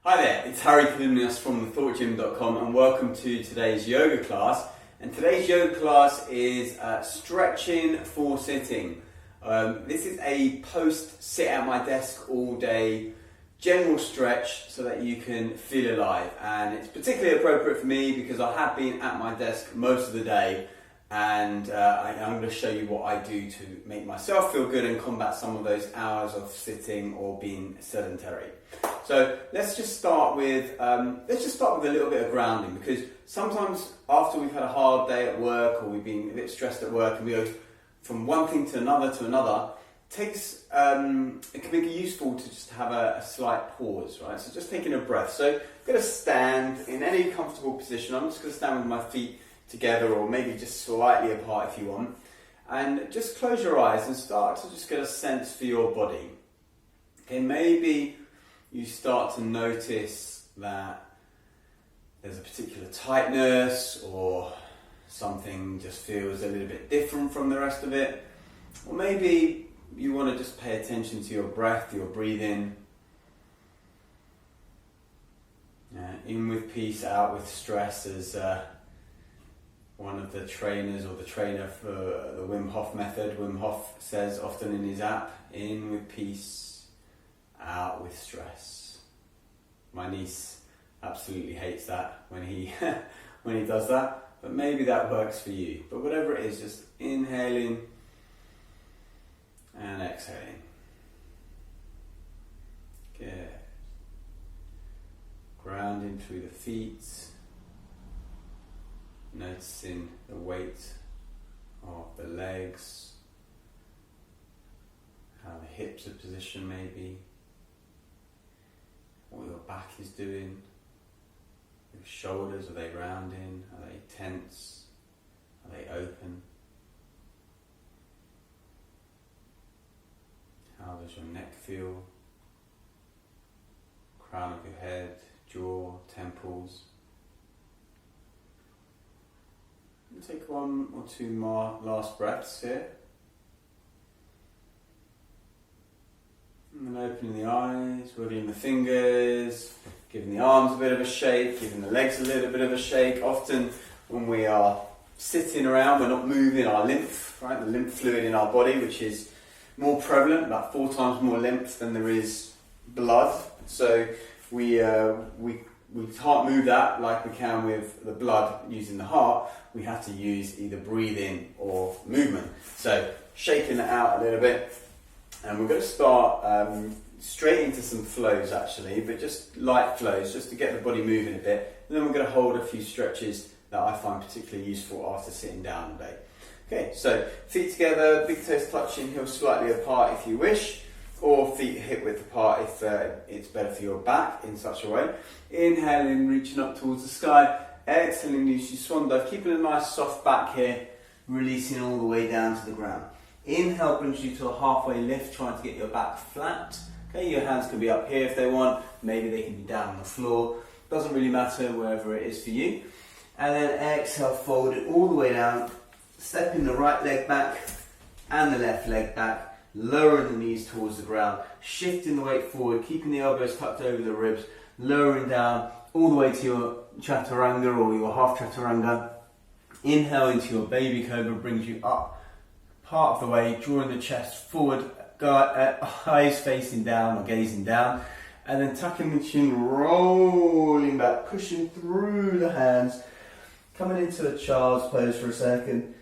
Hi there, it's Kalymnios from thethoughtgym.com and welcome to today's yoga class. And today's yoga class is stretching for sitting. This is a post sit at my desk all day general stretch so that you can feel alive. And it's particularly appropriate for me because I have been at my desk most of the day, and I'm going to show you what I do to make myself feel good and combat some of those hours of sitting or being sedentary. So let's just start with a little bit of grounding, because sometimes after we've had a hard day at work or we've been a bit stressed at work and we go from one thing to another, it can make it useful to just have a slight pause, right? So just taking a breath. So I'm going to stand in any comfortable position. I'm just going to stand with my feet together, or maybe just slightly apart if you want, and just close your eyes and start to just get a sense for your body. Okay, maybe you start to notice that there's a particular tightness, or something just feels a little bit different from the rest of it, or maybe you want to just pay attention to your breath, your breathing. In with peace, out with stress, as one of the trainers, or the trainer for the Wim Hof method, Wim Hof says often in his app, in with peace, out with stress. My niece absolutely hates that when he does that, but maybe that works for you. But whatever it is, just inhaling and exhaling. Good. Grounding through the feet. Noticing the weight of the legs, how the hips are positioned maybe, what your back is doing, your shoulders, are they rounding, are they tense, are they open, how does your neck feel, crown of your head, jaw, temples. Take one or two more last breaths here. And then opening the eyes, wiggling the fingers, giving the arms a bit of a shake, giving the legs a little bit of a shake. Often when we are sitting around, we're not moving our lymph, right? The lymph fluid in our body, which is more prevalent, about 4 times more lymph than there is blood. So we can't move that like we can with the blood using the heart. We have to use either breathing or movement. So shaking it out a little bit, and we're going to start straight into some flows actually, but just light flows just to get the body moving a bit, and then we're going to hold a few stretches that I find particularly useful after sitting down all day. Okay, so feet together, big toes touching, heels slightly apart if you wish, or feet hip width apart if it's better for your back in such a way. Inhaling, reaching up towards the sky. Exhaling, loose your swan dive, keeping a nice soft back here, releasing all the way down to the ground. Inhale brings you to a halfway lift, trying to get your back flat. Okay, your hands can be up here if they want, maybe they can be down on the floor. Doesn't really matter, wherever it is for you. And then exhale, fold it all the way down, stepping the right leg back and the left leg back, lowering the knees towards the ground, shifting the weight forward, keeping the elbows tucked over the ribs, lowering down all the way to your chaturanga or your half chaturanga. Inhale into your baby cobra, brings you up part of the way, drawing the chest forward, eyes facing down or gazing down, and then tucking the chin, rolling back, pushing through the hands, coming into a child's pose for a second.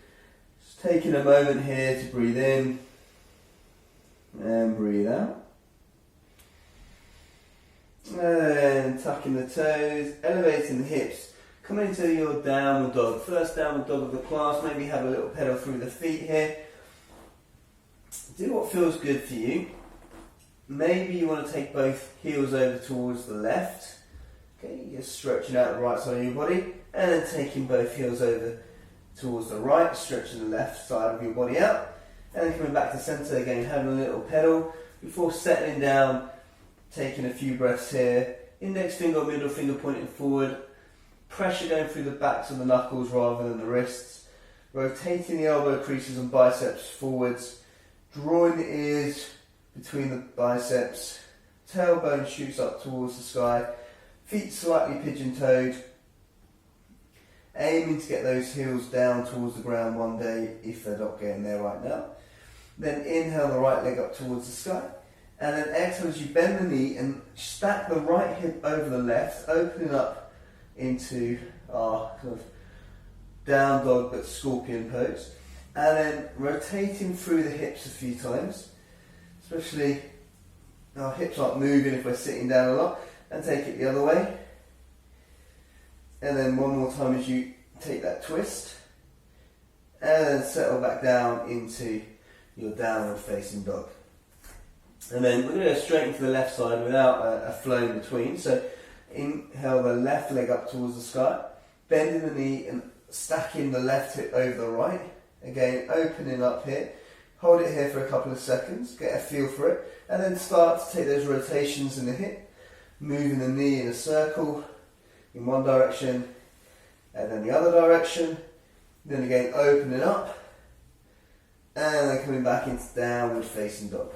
Just taking a moment here to breathe in and breathe out. And tucking the toes, elevating the hips, coming into your downward dog. First downward dog of the class, maybe have a little pedal through the feet here. Do what feels good for you. Maybe you want to take both heels over towards the left. Okay, just stretching out the right side of your body, and then taking both heels over towards the right, stretching the left side of your body out, and then coming back to centre again, having a little pedal before settling down. Taking a few breaths here, index finger or middle finger pointing forward, pressure going through the backs of the knuckles rather than the wrists, rotating the elbow creases and biceps forwards, drawing the ears between the biceps, tailbone shoots up towards the sky, feet slightly pigeon-toed, aiming to get those heels down towards the ground one day if they're not getting there right now. Then inhale the right leg up towards the sky, and then exhale as you bend the knee and stack the right hip over the left, opening up into our kind of down dog but scorpion pose, and then rotating through the hips a few times, especially our hips aren't moving if we're sitting down a lot, and take it the other way. And then one more time as you take that twist, and then settle back down into your downward facing dog. And then we're going to go straight into the left side without a flow in between. So inhale the left leg up towards the sky, bending the knee and stacking the left hip over the right. Again, opening up here. Hold it here for a couple of seconds, get a feel for it, and then start to take those rotations in the hip, moving the knee in a circle in one direction and then the other direction. Then again, opening up, and then coming back into downward facing dog.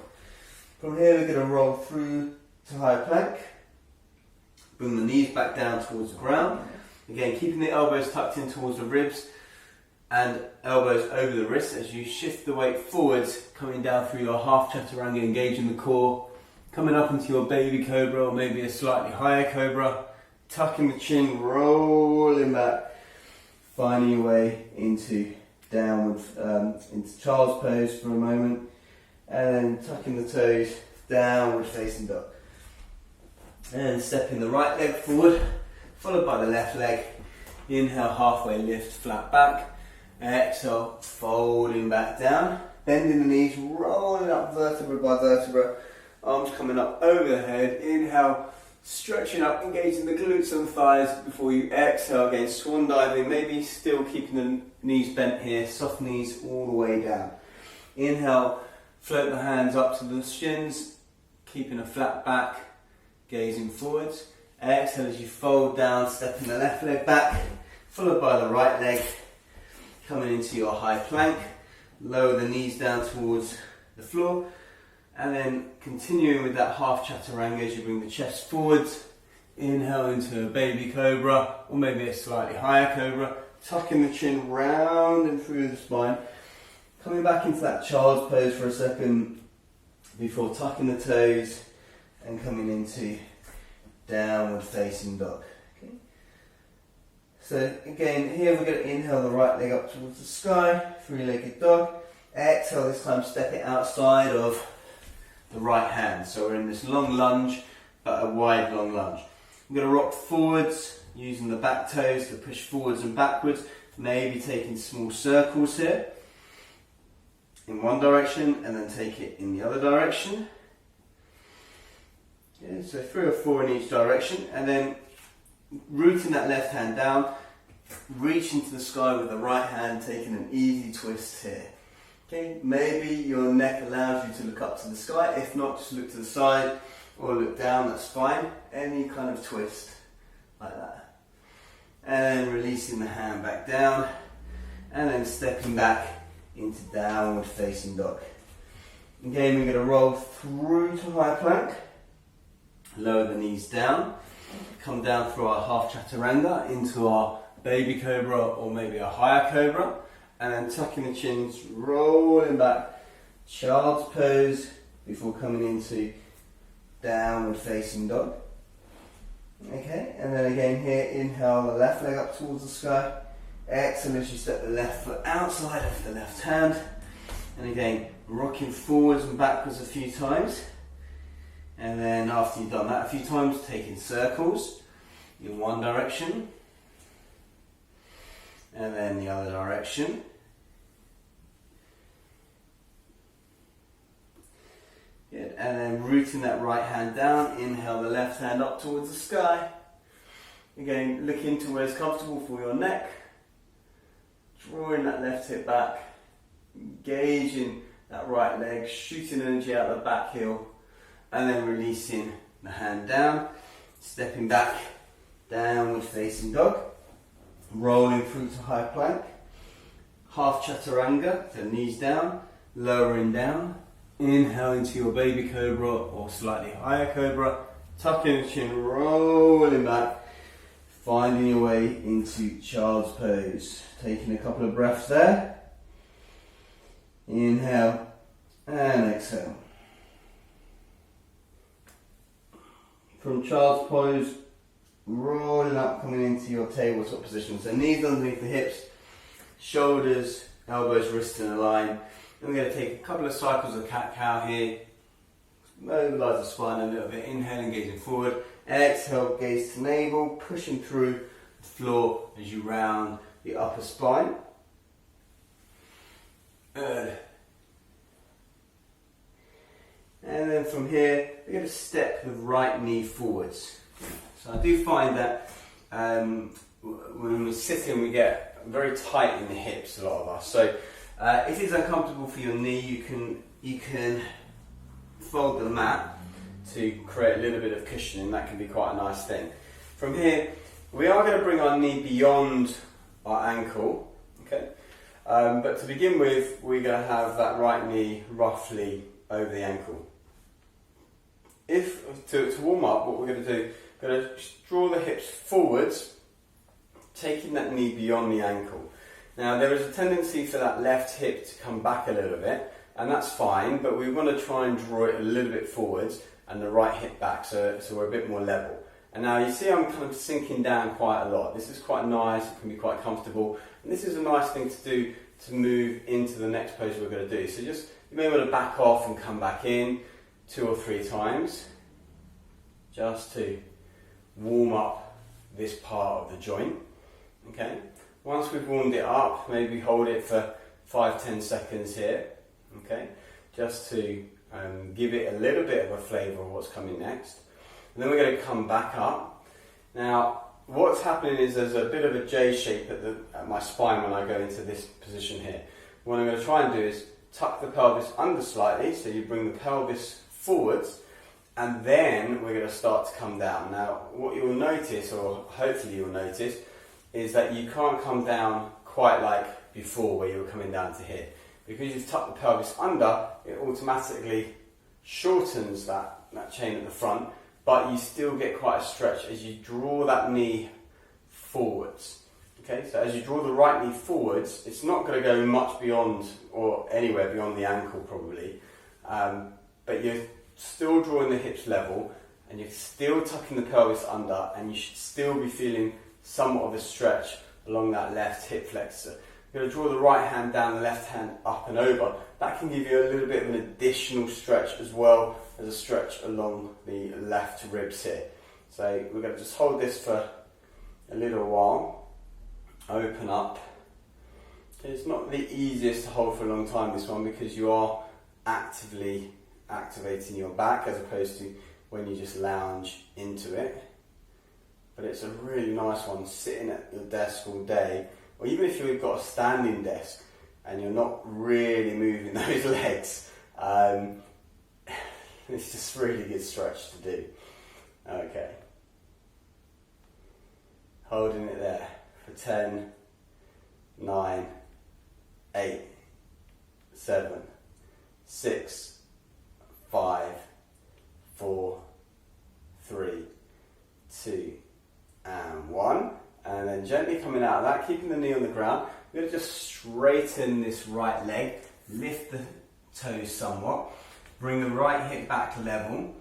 From here we're going to roll through to high plank. Bring the knees back down towards the ground. Again, keeping the elbows tucked in towards the ribs and elbows over the wrists as you shift the weight forwards, coming down through your half chaturanga, engaging the core, coming up into your baby cobra or maybe a slightly higher cobra, tucking the chin, rolling back, finding your way into downward, into child's pose for a moment, and then tucking the toes, downward facing dog. And stepping the right leg forward, followed by the left leg. Inhale, halfway lift, flat back. Exhale, folding back down, bending the knees, rolling up vertebra by vertebra, arms coming up over the head. Inhale, stretching up, engaging the glutes and thighs before you exhale again, swan diving, maybe still keeping the knees bent here, soft knees all the way down. Inhale, float the hands up to the shins, keeping a flat back, gazing forwards. Exhale as you fold down, stepping the left leg back, followed by the right leg, coming into your high plank. Lower the knees down towards the floor, and then continuing with that half chaturanga as you bring the chest forwards. Inhale into a baby cobra, or maybe a slightly higher cobra, tucking the chin round and through the spine. Coming back into that child's pose for a second before tucking the toes and coming into downward facing dog. Okay. So again, here we're going to inhale the right leg up towards the sky, three-legged dog. Exhale, this time step it outside of the right hand. So we're in this long lunge, but a wide long lunge. I'm going to rock forwards, using the back toes to push forwards and backwards, maybe taking small circles here in one direction and then take it in the other direction. Yeah, so 3 or 4 in each direction, and then rooting that left hand down, reaching to the sky with the right hand, taking an easy twist here. Okay, maybe your neck allows you to look up to the sky, if not just look to the side or look down, that's fine. Any kind of twist like that. And then releasing the hand back down, and then stepping back into downward facing dog. Again, we're going to roll through to high plank, lower the knees down, come down through our half chaturanga into our baby cobra or maybe a higher cobra, and then tucking the chins, rolling back, child's pose before coming into downward facing dog. Okay, and then again here, inhale the left leg up towards the sky. Exhale as you step the left foot outside of the left hand. And again, rocking forwards and backwards a few times. And then after you've done that a few times, taking circles in one direction. And then the other direction. Good. And then rooting that right hand down, inhale the left hand up towards the sky. Again, look into where it's comfortable for your neck. Drawing that left hip back, engaging that right leg, shooting energy out the back heel, and then releasing the hand down, stepping back, downward facing dog, rolling through to high plank, half chaturanga, so knees down, lowering down. Inhale into your baby cobra or slightly higher cobra, tucking the chin, rolling back, finding your way into child's pose. Taking a couple of breaths there. Inhale and exhale. From child's pose, rolling up, coming into your tabletop position. So knees underneath the hips, shoulders, elbows, wrists in a line. Then we're going to take a couple of cycles of cat-cow here. Mobilise the spine a little bit. Inhale, engaging forward. Exhale, gaze to navel, pushing through the floor as you round the upper spine. Good. And then from here, we're going to step the right knee forwards. So I do find that when we're sitting, we get very tight in the hips, a lot of us. So if it's uncomfortable for your knee, you can fold the mat to create a little bit of cushioning. That can be quite a nice thing. From here, we are going to bring our knee beyond our ankle. Okay, but to begin with, we're going to have that right knee roughly over the ankle. To warm up, what we're going to do, we're going to draw the hips forwards, taking that knee beyond the ankle. Now there is a tendency for that left hip to come back a little bit, and that's fine, but we want to try and draw it a little bit forwards and the right hip back, so we're a bit more level. And now you see I'm kind of sinking down quite a lot. This is quite nice, it can be quite comfortable, and this is a nice thing to do to move into the next pose we're going to do. So just, you may want to back off and come back in 2 or 3 times, just to warm up this part of the joint. Okay. Once we've warmed it up, maybe hold it for 5-10 seconds here. Okay, just to give it a little bit of a flavour of what's coming next. And then we're going to come back up. Now, what's happening is there's a bit of a J shape at my spine when I go into this position here. What I'm going to try and do is tuck the pelvis under slightly, so you bring the pelvis forwards, and then we're going to start to come down. Now, what you'll notice, or hopefully you'll notice, is that you can't come down quite like before where you were coming down to here. Because you've tucked the pelvis under, it automatically shortens that chain at the front, but you still get quite a stretch as you draw that knee forwards. Okay, so as you draw the right knee forwards, it's not going to go much beyond, or anywhere beyond the ankle probably, but you're still drawing the hips level, and you're still tucking the pelvis under, and you should still be feeling somewhat of a stretch along that left hip flexor. You're going to draw the right hand down, the left hand up and over. That can give you a little bit of an additional stretch, as well as a stretch along the left ribs here. So we're going to just hold this for a little while. Open up. It's not the easiest to hold for a long time, this one, because you are actively activating your back as opposed to when you just lounge into it. But it's a really nice one, sitting at your desk all day, or even if you've got a standing desk and you're not really moving those legs, it's just a really good stretch to do. Okay. Holding it there for 10, 9, 8, 7, 6, 5, 4, 3, 2, and 1. And then gently coming out of that, keeping the knee on the ground, we're going to just straighten this right leg, lift the toes somewhat, bring the right hip back level,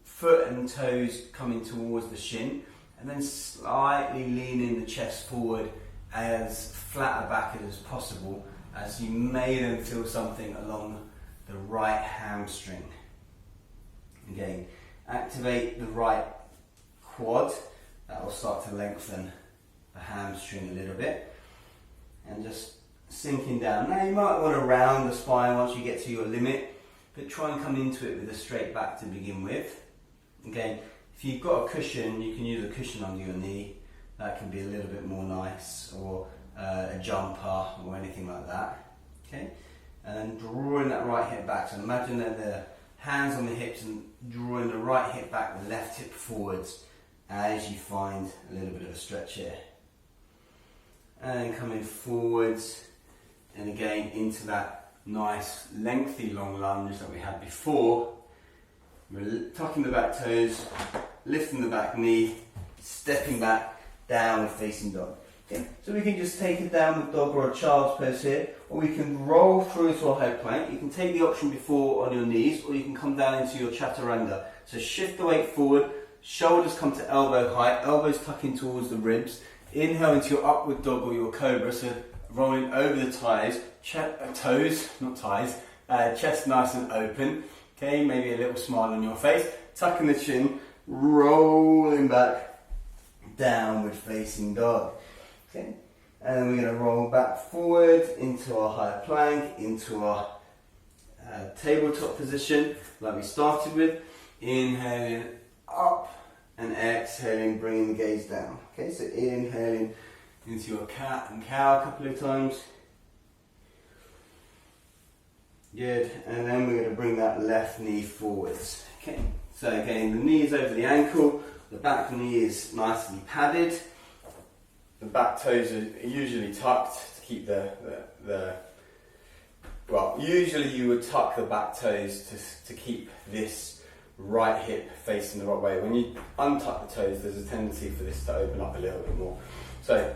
foot and toes coming towards the shin, and then slightly leaning the chest forward as flat back as possible, as you may then feel something along the right hamstring. Again, activate the right quad. That will start to lengthen the hamstring a little bit, and just sinking down. Now you might want to round the spine once you get to your limit, but try and come into it with a straight back to begin with. Again, if you've got a cushion, you can use a cushion under your knee. That can be a little bit more nice, or a jumper or anything like that. Okay, and then drawing that right hip back. So imagine that the hands on the hips and drawing the right hip back, the left hip forwards, as you find a little bit of a stretch here. And then coming forwards, and again into that nice lengthy long lunge that we had before. We're tucking the back toes, lifting the back knee, stepping back, downward facing dog. Okay? So we can just take a downward dog or a child's pose here, or we can roll through to a high plank. You can take the option before on your knees, or you can come down into your chaturanga. So shift the weight forward, shoulders come to elbow height, elbows tucking towards the ribs. Inhale into your upward dog or your cobra, so rolling over the thighs, toes, not thighs, chest nice and open. Okay, maybe a little smile on your face, tucking the chin, rolling back, downward facing dog. Okay, and then we're going to roll back forward into our high plank, into our tabletop position, like we started with. Inhaling up and exhaling, bringing the gaze down. Okay, so inhaling into your cat and cow a couple of times. Good, and then we're going to bring that left knee forwards. Okay, so again, the knee is over the ankle, the back knee is nicely padded, the back toes are usually tucked to keep well, usually you would tuck the back toes to keep this right hip facing the right way. When you untuck the toes, there's a tendency for this to open up a little bit more. So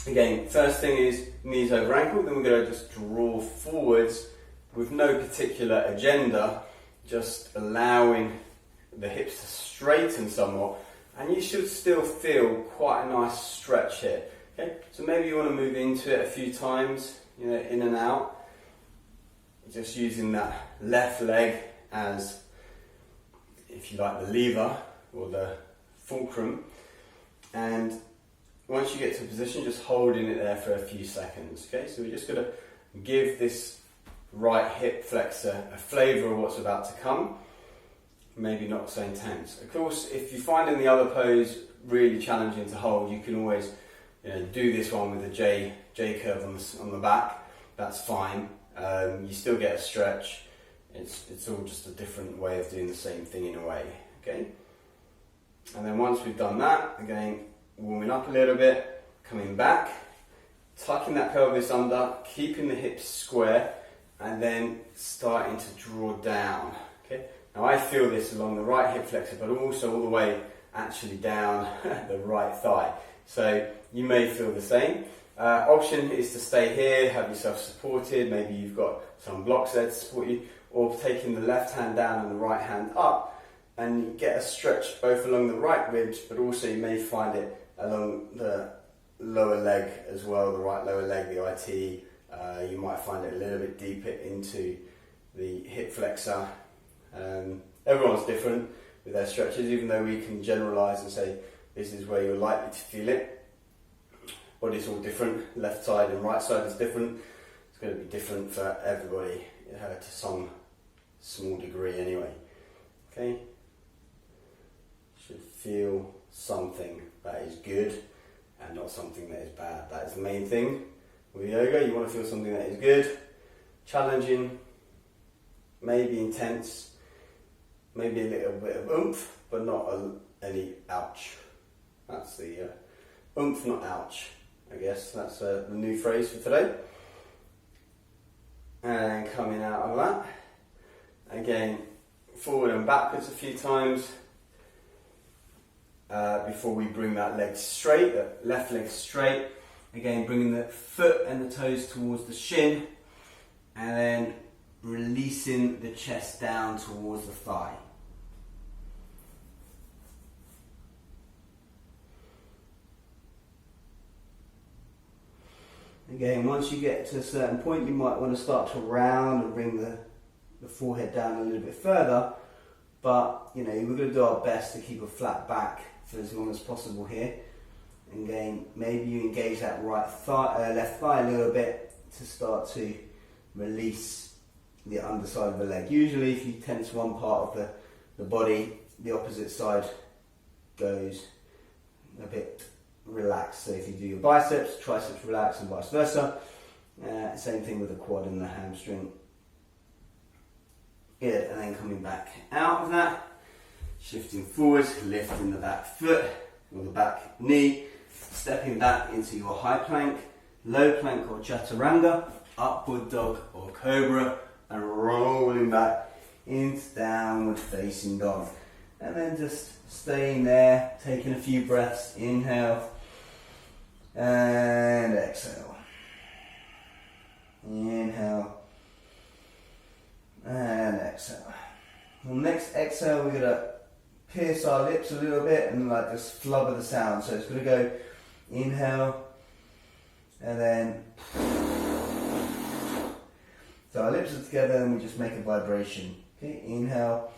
again, first thing is knees over ankle, then we're going to just draw forwards with no particular agenda, just allowing the hips to straighten somewhat, and you should still feel quite a nice stretch here. Okay, so maybe you want to move into it a few times, you know, in and out, just using that left leg as, if you like, the lever or the fulcrum, and once you get to a position, just holding it there for a few seconds. Okay, so we're just going to give this right hip flexor a flavour of what's about to come, maybe not so intense. Of course, if you find in the other pose really challenging to hold, you can always, you know, do this one with a J curve on the back. That's fine. You still get a stretch. It's all just a different way of doing the same thing in a way. Okay, and then once we've done that, again, warming up a little bit, coming back, tucking that pelvis under, keeping the hips square, and then starting to draw down. Okay, now I feel this along the right hip flexor, but also all the way actually down the right thigh. So you may feel the same. Option is to stay here, have yourself supported. Maybe you've got some blocks there to support you, or taking the left hand down and the right hand up, and you get a stretch both along the right ribs, but also you may find it along the lower leg as well, the right lower leg, the IT. You might find it a little bit deeper into the hip flexor. Everyone's different with their stretches, even though we can generalise and say this is where you're likely to feel it. Body's all different, left side and right side is different. It's going to be different for everybody to some small degree anyway. Okay? Should feel something that is good and not something that is bad. That is the main thing. With yoga, you want to feel something that is good, challenging, maybe intense, maybe a little bit of oomph, but not any ouch. That's the oomph, not ouch. I guess that's the new phrase for today. And coming out of that, again, forward and backwards a few times before we bring that leg straight, that left leg straight. Again, bringing the foot and the toes towards the shin, and then releasing the chest down towards the thigh. Again, once you get to a certain point, you might want to start to round and bring the forehead down a little bit further, but you know, we're going to do our best to keep a flat back for as long as possible here. And again, maybe you engage that left thigh a little bit to start to release the underside of the leg. Usually if you tense one part of the body, the opposite side goes a bit relaxed. So if you do your biceps, triceps relax and vice versa. Same thing with the quad and the hamstring. Good, and then coming back out of that, shifting forwards, lifting the back foot or the back knee, stepping back into your high plank, low plank or chaturanga, upward dog or cobra, and rolling back into downward facing dog. And then just staying there, taking a few breaths, inhale and exhale. Inhale and exhale. On next exhale, we're going to pierce our lips a little bit and like just flubber the sound. So it's going to go inhale and then. So our lips are together and we just make a vibration. Okay, inhale.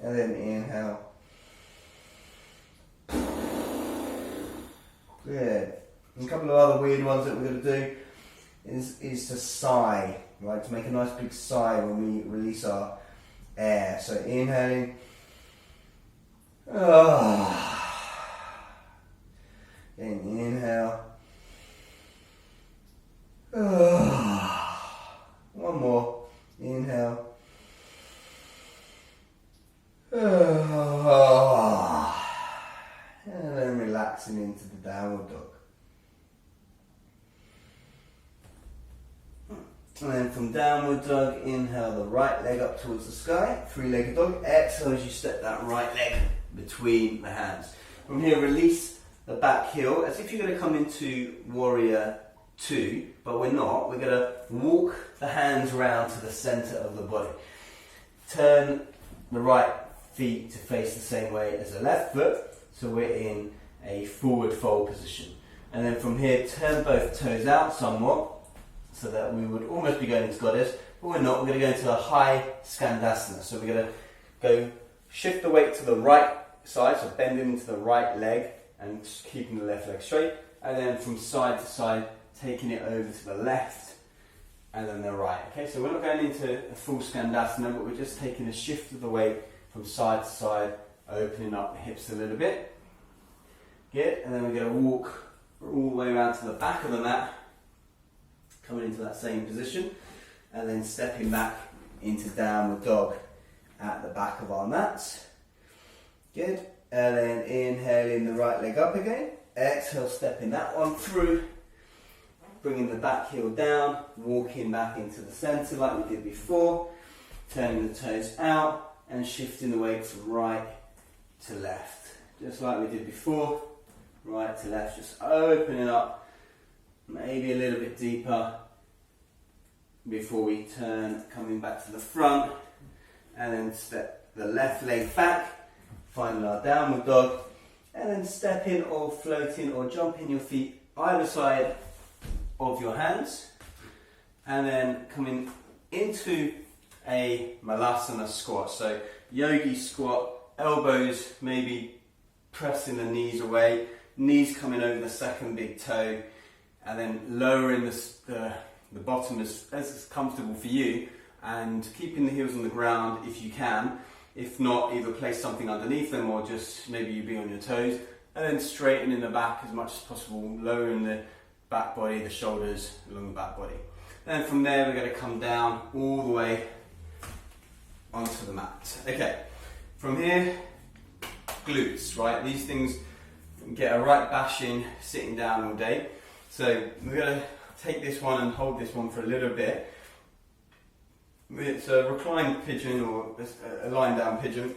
And then inhale. Good. And a couple of other weird ones that we're going to do is to sigh, right? To make a nice big sigh when we release our air. So inhaling. Then inhale. One more. Inhale. And then relaxing into the downward dog. And then from downward dog, inhale the right leg up towards the sky, three-legged dog. Exhale as you step that right leg between the hands. From here, release the back heel as if you're going to come into warrior 2, but we're not. We're going to walk the hands around to the center of the body. Turn the right feet to face the same way as the left foot, so we're in a forward fold position. And then from here, turn both toes out somewhat, so that we would almost be going into goddess, but we're not. We're going to go into a high skandasana. So we're going to go shift the weight to the right side, so bending into the right leg and just keeping the left leg straight. And then from side to side, taking it over to the left and then the right. Okay, so we're not going into a full skandasana, but we're just taking a shift of the weight from side to side, opening up the hips a little bit. Good, and then we're going to walk all the way around to the back of the mat, coming into that same position, and then stepping back into downward dog at the back of our mats. Good, and then inhaling the right leg up again. Exhale, stepping that one through, bringing the back heel down, walking back into the center like we did before, turning the toes out and shifting the weight from right to left, just like we did before. Right to left, just opening up, maybe a little bit deeper before we turn, coming back to the front, and then step the left leg back, finding our downward dog, and then stepping or floating or jumping your feet either side of your hands, and then coming into a Malasana Squat. So yogi squat, elbows maybe pressing the knees away, knees coming over the second big toe, and then lowering the bottom as comfortable for you, and keeping the heels on the ground if you can. If not, either place something underneath them or just maybe you be on your toes, and then straightening the back as much as possible, lowering the back body, the shoulders along the back body. And from there we're going to come down all the way onto the mat. Okay, from here, glutes, right? These things get a right bashing sitting down all day. So we're going to take this one and hold this one for a little bit. It's a reclined pigeon or a lying down pigeon.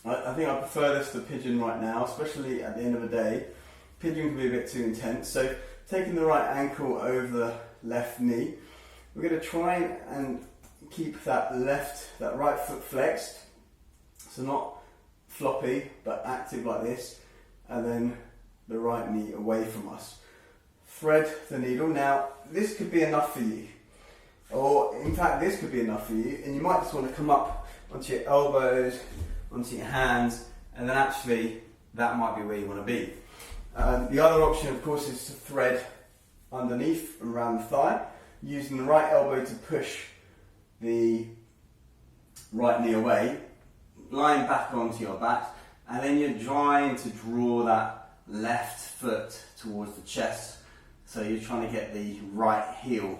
I think I prefer this to pigeon right now, especially at the end of the day. Pigeon can be a bit too intense. So taking the right ankle over the left knee, we're going to try and keep that right foot flexed. So not floppy, but active like this. And then the right knee away from us. Thread the needle. Now, this could be enough for you. Or, in fact, this could be enough for you. And you might just want to come up onto your elbows, onto your hands, and then actually, that might be where you want to be. The other option, of course, is to thread underneath around the thigh, using the right elbow to push the right knee away, lying back onto your back, and then you're trying to draw that left foot towards the chest. So you're trying to get the right heel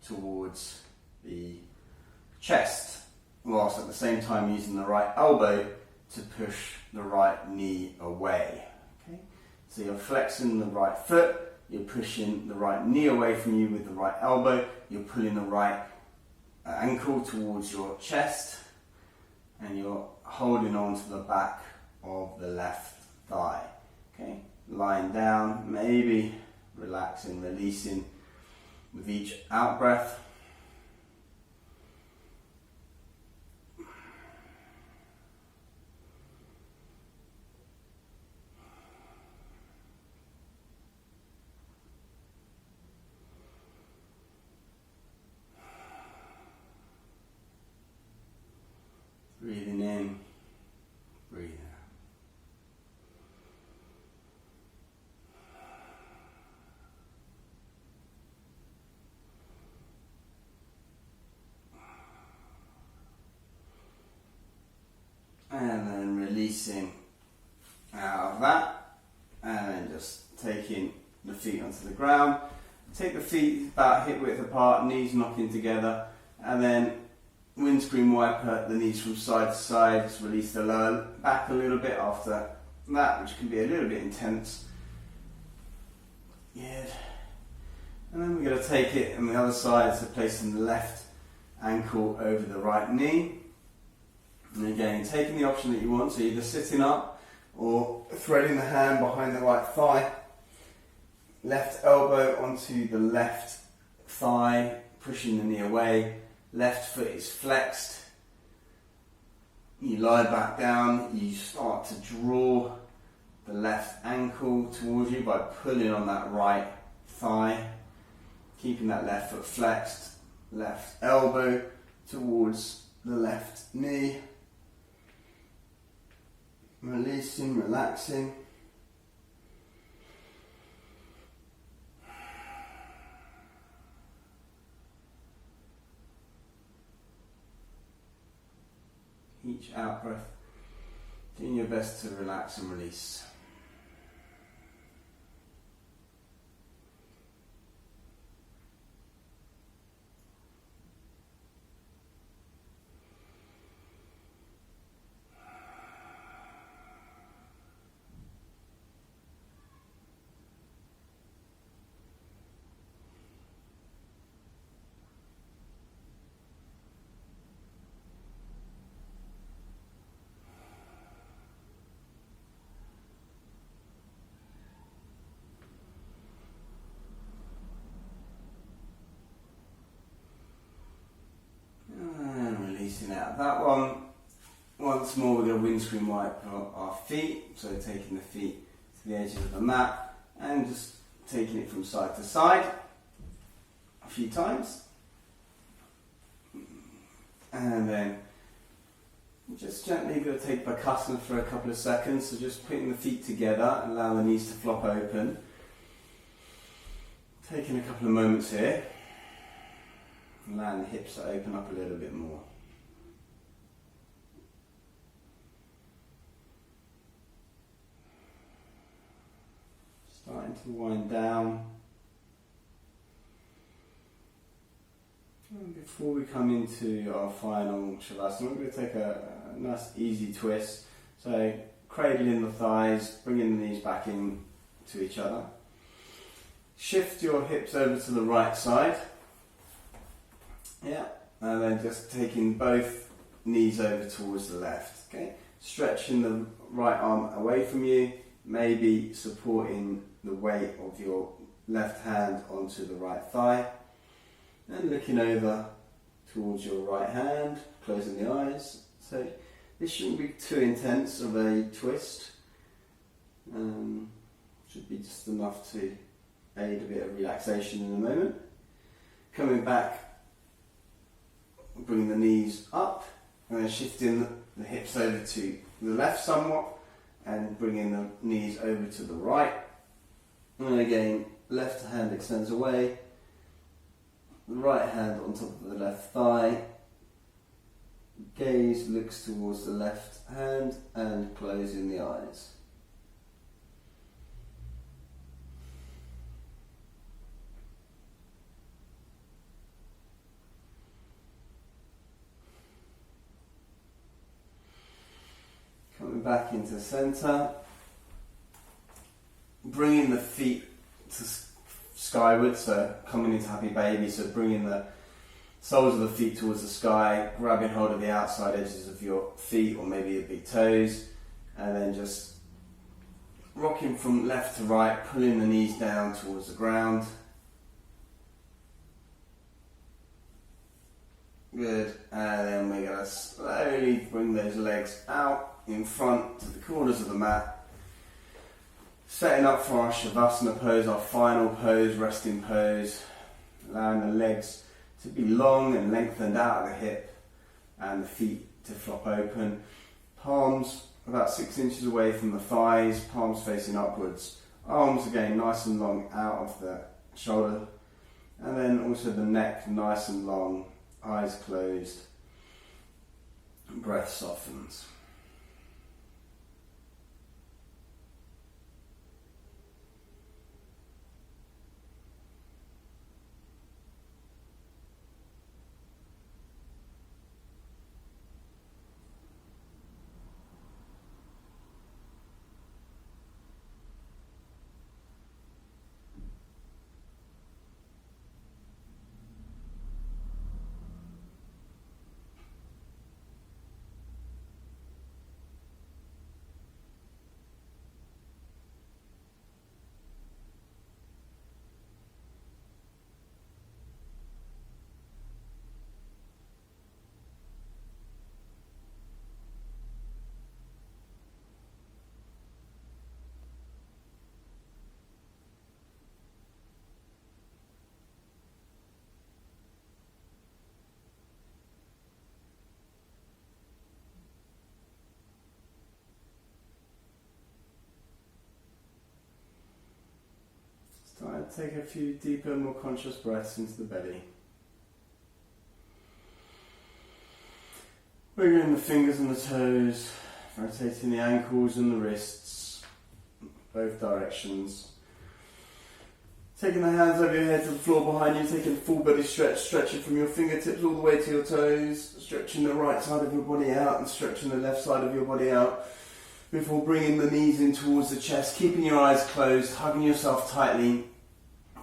towards the chest, whilst at the same time using the right elbow to push the right knee away. Okay? So you're flexing the right foot, you're pushing the right knee away from you with the right elbow, you're pulling the right ankle towards your chest, and you're holding on to the back of the left thigh. Okay, lying down, maybe relaxing, releasing with each out breath. Breathing in, breathing out. And then releasing out of that, and then just taking the feet onto the ground. Take the feet about hip width apart, knees knocking together, and then windscreen wiper the knees from side to side. Just release the lower back a little bit after that, which can be a little bit intense. Good. And then we're going to take it on the other side, so placing the left ankle over the right knee. And again, taking the option that you want, so either sitting up or threading the hand behind the right thigh. Left elbow onto the left thigh, pushing the knee away. Left foot is flexed. You lie back down, you start to draw the left ankle towards you by pulling on that right thigh. Keeping that left foot flexed. Left elbow towards the left knee. Releasing, relaxing. Each out breath, doing your best to relax and release. Out of that one. Once more, we're going to windscreen wipe our feet, so taking the feet to the edges of the mat and just taking it from side to side a few times, and then just gently going to take Bakasana for a couple of seconds, so just putting the feet together and allow the knees to flop open, taking a couple of moments here, allowing the hips to open up a little bit more. Starting to wind down. And before we come into our final Shavasana, we're going to take a nice easy twist. So cradling the thighs, bringing the knees back in to each other. Shift your hips over to the right side. Yeah, and then just taking both knees over towards the left. Okay, stretching the right arm away from you, maybe supporting the weight of your left hand onto the right thigh, and looking over towards your right hand, closing the eyes. So this shouldn't be too intense of a twist. Should be just enough to aid a bit of relaxation in a moment. Coming back, bringing the knees up, and then shifting the hips over to the left somewhat, and bringing the knees over to the right. And again, left hand extends away, the right hand on top of the left thigh, gaze looks towards the left hand, and closing the eyes. Coming back into centre, bringing the feet to skyward, so coming into happy baby, so bringing the soles of the feet towards the sky, grabbing hold of the outside edges of your feet or maybe your big toes, and then just rocking from left to right, pulling the knees down towards the ground. Good, and then we're going to slowly bring those legs out in front to the corners of the mat. Setting up for our Shavasana pose, our final pose, resting pose. Allowing the legs to be long and lengthened out of the hip and the feet to flop open. Palms about 6 inches away from the thighs, palms facing upwards. Arms again nice and long out of the shoulder. And then also the neck nice and long, eyes closed, breath softens. Take a few deeper, more conscious breaths into the belly. Wiggling the fingers and the toes, rotating the ankles and the wrists, both directions. Taking the hands over your head to the floor behind you, taking a full body stretch, stretching from your fingertips all the way to your toes, stretching the right side of your body out and stretching the left side of your body out before bringing the knees in towards the chest, keeping your eyes closed, hugging yourself tightly,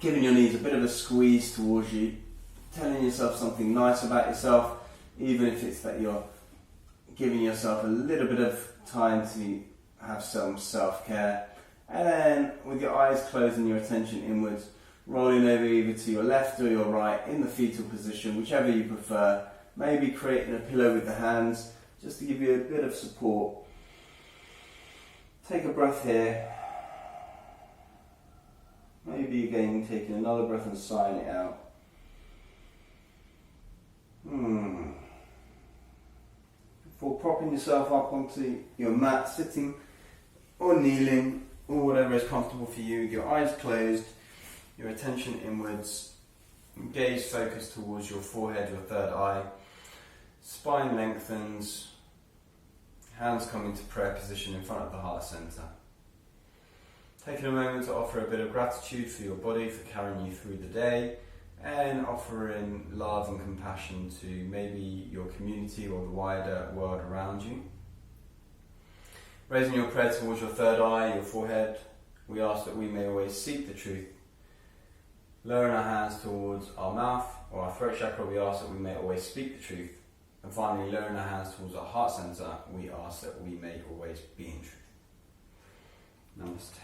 giving your knees a bit of a squeeze towards you, telling yourself something nice about yourself, even if it's that you're giving yourself a little bit of time to have some self-care. And then with your eyes closed and your attention inwards, rolling over either to your left or your right in the fetal position, whichever you prefer. Maybe creating a pillow with the hands just to give you a bit of support. Take a breath here. Maybe again taking another breath and sighing it out. Before propping yourself up onto your mat, sitting or kneeling, or whatever is comfortable for you, with your eyes closed, your attention inwards, gaze focused towards your forehead, your third eye, spine lengthens, hands come into prayer position in front of the heart center. Taking a moment to offer a bit of gratitude for your body for carrying you through the day, and offering love and compassion to maybe your community or the wider world around you. Raising your prayer towards your third eye, your forehead, we ask that we may always seek the truth. Lowering our hands towards our mouth or our throat chakra, we ask that we may always speak the truth. And finally, lowering our hands towards our heart center, we ask that we may always be in truth. Namaste.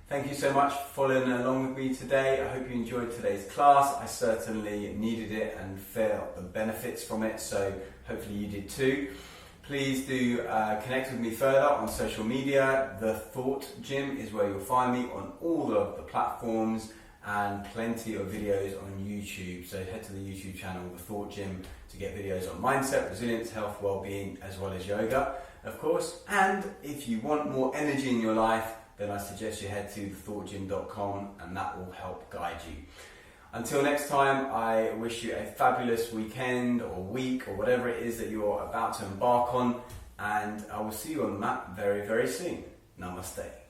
Thank you so much for following along with me today. I hope you enjoyed today's class. I certainly needed it and felt the benefits from it, so hopefully you did too. Please do connect with me further on social media. The Thought Gym is where you'll find me on all of the platforms, and plenty of videos on YouTube. So head to the YouTube channel, The Thought Gym, to get videos on mindset, resilience, health, well-being, as well as yoga, of course. And if you want more energy in your life, then I suggest you head to thethoughtgym.com, and that will help guide you. Until next time, I wish you a fabulous weekend or week or whatever it is that you're about to embark on, and I will see you on the mat very, very soon. Namaste.